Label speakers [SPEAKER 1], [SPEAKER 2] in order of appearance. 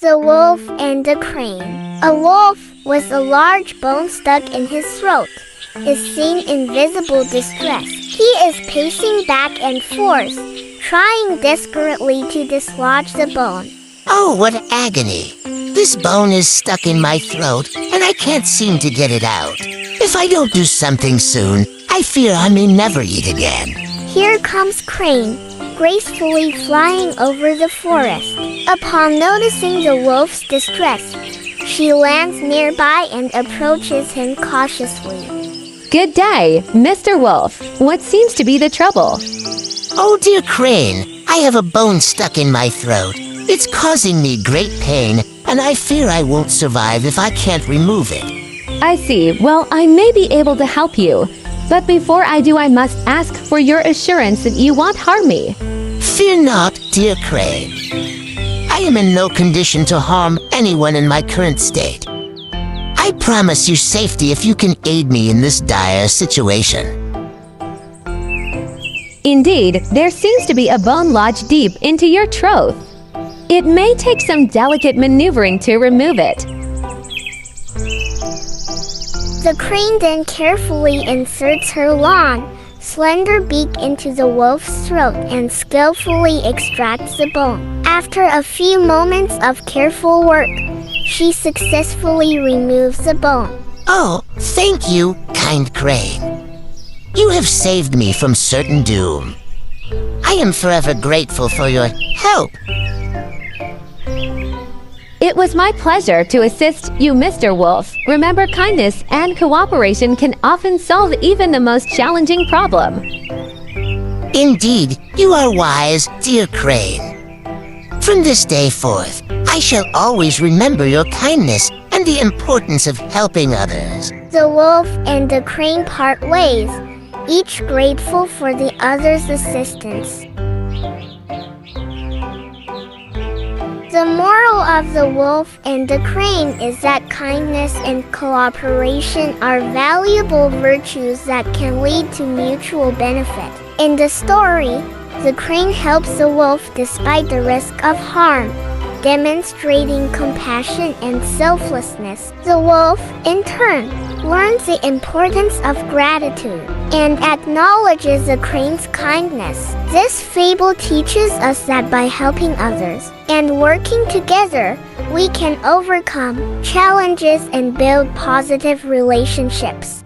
[SPEAKER 1] The Wolf and the Crane. A wolf, with a large bone stuck in his throat, is seen in visible distress. He is pacing back and forth, trying desperately to dislodge the bone.
[SPEAKER 2] Oh, what agony! This bone is stuck in my throat, and I can't seem to get it out. If I don't do something soon, I fear I may never eat again.
[SPEAKER 1] Here comes Crane, gracefully flying over the forest. Upon noticing the wolf's distress, she lands nearby and approaches him cautiously.
[SPEAKER 3] Good day, Mr. Wolf. What seems to be the trouble?
[SPEAKER 2] Oh, dear Crane, I have a bone stuck in my throat. It's causing me great pain, and I fear I won't survive if I can't remove it.
[SPEAKER 3] I see. Well, I may be able to help you. But before I do, I must ask for your assurance that you won't harm me.
[SPEAKER 2] Fear not, dear Crane. I am in no condition to harm anyone in my current state. I promise you safety if you can aid me in this dire situation.
[SPEAKER 3] Indeed, there seems to be a bone lodged deep into your throat. It may take some delicate maneuvering to remove it.
[SPEAKER 1] The crane then carefully inserts her long, slender beak into the wolf's throat and skillfully extracts the bone. After a few moments of careful work, she successfully removes the bone.
[SPEAKER 2] Oh, thank you, kind Crane. You have saved me from certain doom. I am forever grateful for your help.
[SPEAKER 3] It was my pleasure to assist you, Mr. Wolf. Remember, kindness and cooperation can often solve even the most challenging problem.
[SPEAKER 2] Indeed, you are wise, dear Crane. From this day forth, I shall always remember your kindness and the importance of helping others.
[SPEAKER 1] The wolf and the crane part ways, each grateful for the other's assistance. The moral of The Wolf and the Crane is that kindness and cooperation are valuable virtues that can lead to mutual benefit. In the story, the crane helps the wolf despite the risk of harm, demonstrating compassion and selflessness. The wolf, in turn, learns the importance of gratitude and acknowledges the crane's kindness. This fable teaches us that by helping others and working together, we can overcome challenges and build positive relationships.